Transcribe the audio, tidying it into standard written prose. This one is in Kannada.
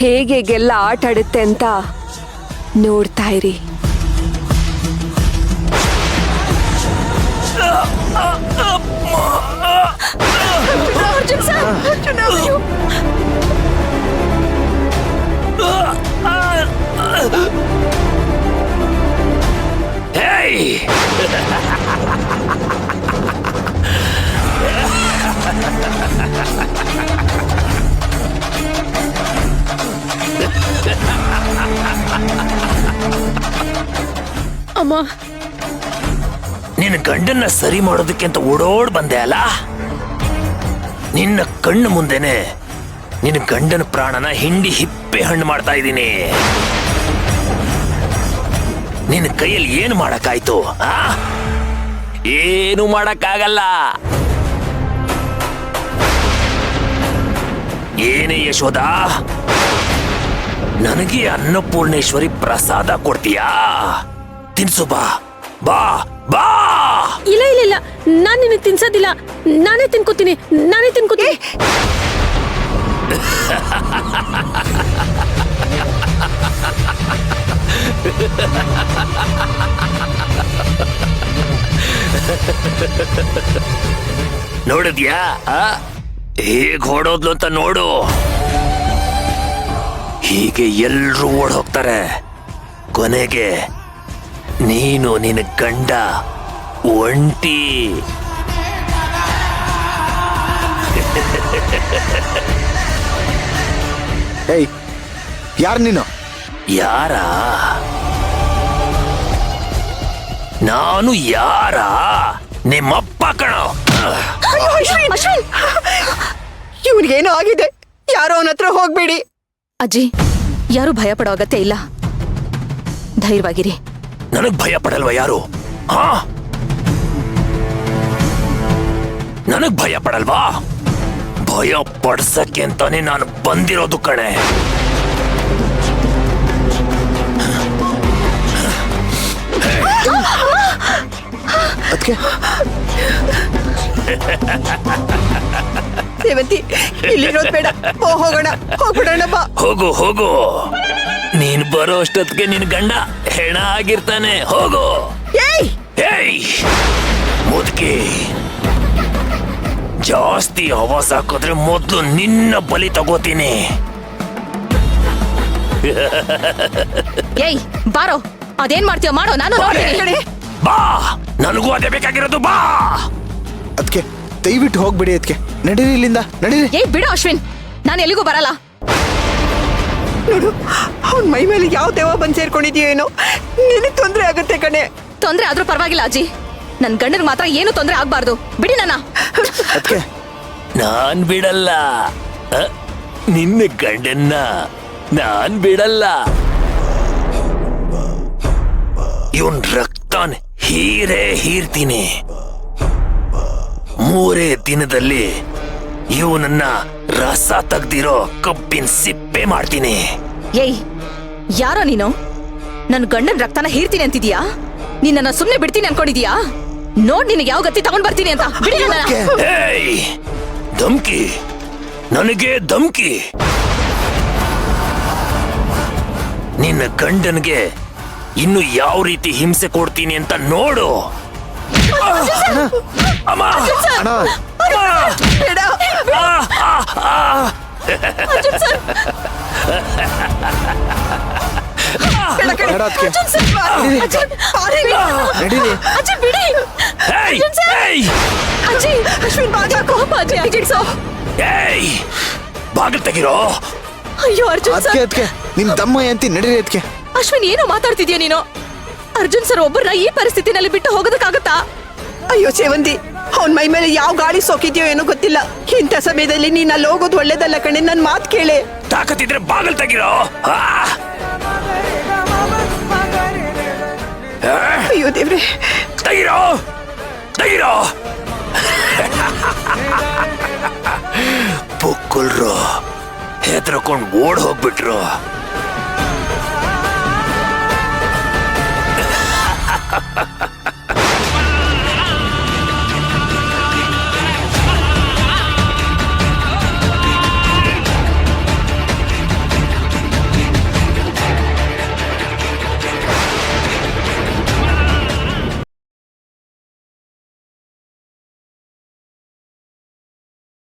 ಹೇಗೆ ಗೆಲ್ಲ ಆಟ ಆಡುತ್ತೆ ಅಂತ ನೋಡ್ತಾ ಇರಿ. ಅಮ್ಮ, ನಿನ್ನ ಗಂಡನ್ನ ಸರಿ ಮಾಡೋದಕ್ಕೆ ಅಂತ ಓಡೋಡ್ ಬಂದೆ ಅಲ್ಲ. ನಿನ್ನ ಕಣ್ಣು ಮುಂದೆನೆ ನಿನ್ನ ಗಂಡನ ಪ್ರಾಣನ ಹಿಂಡಿ ಹಿಪ್ಪೆ ಹಣ್ಣು ಮಾಡ್ತಾ ಇದ್ದೀನಿ. ನಿನ್ನ ಕೈಯಲ್ಲಿ ಏನು ಮಾಡಕ್ಕಾಯ್ತು? ಏನು ಮಾಡಕ್ಕಾಗಲ್ಲ. ಏನೇ ಯಶೋದ, ನನಗೆ ಅನ್ನಪೂರ್ಣೇಶ್ವರಿ ಪ್ರಸಾದ ಕೊಡ್ತೀಯಾ? ತಿನ್ಸು, ಬಾ ಬಾ ಬಾ. ಇಲ್ಲ ಇಲ್ಲ ಇಲ್ಲ, ನಾನ್ ನಿನಗೆ ತಿನ್ಸೋದಿಲ್ಲ. ನಾನೇ ತಿನ್ಕೋತೀನಿ. ನೋಡಿದ್ಯಾ ಹೇಗ್ ಹೊಡೋದ್ಲು ಅಂತ ನೋಡು. ಹೀಗೆ ಎಲ್ರೂ ಓಡ್ ಹೋಗ್ತಾರೆ. ಕೊನೆಗೆ ನೀನು ನಿನ್ನ ಗಂಡ ಒಂಟಿ. ಏಯ್, ಯಾರು ನೀನು? ಯಾರ? ನಾನು ಯಾರ? ನಿಮ್ಮಪ್ಪ ಕಣೋ. ಇವನಿಗೇನೋ ಆಗಿದೆ. ಯಾರೋ ಅವನ ಹತ್ರ ಹೋಗ್ಬೇಡಿ. ಅಜ್ಜಿ, ಯಾರು ಭಯ ಪಡೋ ಅಗತ್ಯ ಇಲ್ಲ. ಧೈರ್ಯವಾಗಿರಿ. ನನಗ್ ಭಯ ಪಡಲ್ವಾ ಯಾರು? ನನಗ್ ಭಯ ಪಡಲ್ವಾ? ಭಯ ಪಡ್ಸಕ್ಕೆ ಅಂತಾನೆ ನಾನು ಬಂದಿರೋದು ಕಣೆ. ಅದಕ್ಕೆ ಸೇವಂತಿ, ಇಲ್ಲಿರೋದ್ ಬೇಡ. ಹೋಗೋಣ, ಹೋಗ್ಬಿಡೋಣ ಬಾ. ಹೋಗು ಹೋಗು. ನೀನ್ ಬರೋ ಅಷ್ಟೊತ್ತಿಗೆ ನಿನ್ ಗಂಡ ಹೆಣ ಆಗಿರ್ತಾನೆ. ಹೋಗು. ಏಯ್ ಏಯ್ ಮುದುಕಿ, ಜಾಸ್ತಿ ಆವಾಜ್ ಹಾಕಿದ್ರೆ ಮೊದ್ಲು ನಿನ್ನ ಬಲಿ ತಗೋತೀನಿ. ಏಯ್ ಬಾರೋ, ಅದೇನ್ ಮಾಡ್ತೀಯ ಮಾಡೋ, ನಾನು ನೋಡ್ತೀನಿ. ಬಾ, ನನಗೂ ಅದೇ ಬೇಕಾಗಿರೋದು. ಬಾ. ಅದಕ್ಕೆ ದಯವಿಟ್ಟು ಹೋಗ್ಬಿಡಿ. ಅದಕ್ಕೆ ನಡೀರಿ, ಇಲ್ಲಿಂದ ನಡೀರಿ. ಏಯ್ ಬಿಡು ಅಶ್ವಿನ್, ನಾನು ಎಲ್ಲಿಗೂ ಬರಲ್ಲ. ನೋಡು, ಅವನ್ ಮೈ ಮೇಲೆ ಯಾವ ದೇವ ಬಂದ್ ಸೇರ್ಕೊಂಡಿದ್ಯೋ ಏನೋ. ನಿನಗ್ ತೊಂದ್ರೆ ಆಗುತ್ತೆ ಕಣೆ. ತೊಂದ್ರೆ ಆದ್ರೂ ಪರವಾಗಿಲ್ಲ ಅಜ್ಜಿ, ನನ್ ಗಂಡನ್ ಮಾತ್ರ ಏನು ತೊಂದ್ರೆ ಆಗ್ಬಾರ್ದು. ಬಿಡಿ ನನ್ನ. ಅದಕ್ಕೆ ನಾನ್ ಬಿಡಲ್ಲ. ನಿನ್ನ ಗಂಡನ್ನ ನಾನ್ ಬಿಡಲ್ಲ. ಇವನ್ ರಕ್ತನ್ ಹೀರ್ತೀನಿ. 3 ದಿನದಲ್ಲಿ ಇವನನ್ನ ರಸ ತೆಗ್ದಿರೋ ಕಬ್ಬಿನ ಸಿಪ್ಪೆ ಮಾಡ್ತೀನಿ. ಏಯ್ ಯಾರೋ ನೀನು? ನನ್ ಗಂಡನ್ ರಕ್ತನ ಹೀರ್ತೀನಿ ಅಂತಿದ್ಯಾ? ನಿನ್ನ ಸುಮ್ನೆ ಬಿಡ್ತೀನಿ ಅನ್ಕೊಂಡಿದ್ಯಾ? ನೋಡ್ ನಿನಗೆ ಯಾವ ಗತಿ ತಗೊಂಡ್ ಬರ್ತೀನಿ ಅಂತ. ಬಿಡಿ ನನ್ನ. ಏಯ್, ಧಮ್ಕಿ, ನನಗೆ ಧಮ್ಕಿ. ನಿನ್ನ ಗಂಡನ್ಗೆ ಇನ್ನು ಯಾವ ರೀತಿ ಹಿಂಸೆ ಕೊಡ್ತೀನಿ ಅಂತ ನೋಡು. ಅಮ್ಮ, ಅಣ್ಣ, ಬೇಡ. ಬೇಡ ಕಣೆ. ಬೇಡ ಅದಕ್ಕೆ. ನಡೀರಿ. ಅಜ್ಜಿ ಬಿಡಿ. ಏಯ್, ಏಯ್, ಅಜ್ಜಿ, ಅಶ್ವಿನ್ ಬಾಜ ಕೋಪ ಅಜ್ಜಿ ಆಗಿಡ್ಸೋ. ಏಯ್, ಬಾಗಿಲು ತೆಗಿರೋ. ಅಯ್ಯೋ ಅರ್ಜುನ್ ಅದಕ್ಕೆ ಸರ್. ಅದಕ್ಕೆ ನಿಮ್ ದಮ್ಮ ಅಂತಿ. ನಡೀರಿ. ಅದಕ್ಕೆ ಅಶ್ವಿನ್ ಏನೋ ಮಾತಾಡ್ತಿದ್ಯಾ ನೀನು? ಅರ್ಜುನ್ ಸರ್ ಒಬ್ಬರನ್ನ ಈ ಪರಿಸ್ಥಿತಿನಲ್ಲಿ ಬಿಟ್ಟು ಹೋಗೋದಕ್ಕಾಗತ್ತಾ? ಅಯ್ಯೋ ಸೇವಂತಿ, ಅವನ್ ಮೈ ಮೇಲೆ ಯಾವ ಗಾಳಿ ಸೋಕಿದ್ಯೋ ಏನೋ ಗೊತ್ತಿಲ್ಲ. ಇಂಥ ಸಮಯದಲ್ಲಿ ನೀನ್ ಅಲ್ಲಿ ಹೋಗೋದು ಒಳ್ಳೇದಲ್ಲ ಕಣೆ. ನನ್ ಮಾತ್ ಕೇಳೆ. ತಾಕತ್ತಿದ್ರೆ ಬಾಗಿಲು ತೆಗಿರೋ. ಅಯ್ಯೋ ದೇವ್ರೆ, ತೆಗಿರೋ, ತೆಗಿರೋ. ಪುಕ್ಕುಲ್ರು ಹೆದರ್ಕೊಂಡು ಓಡ್ ಹೋಗ್ಬಿಟ್ರು.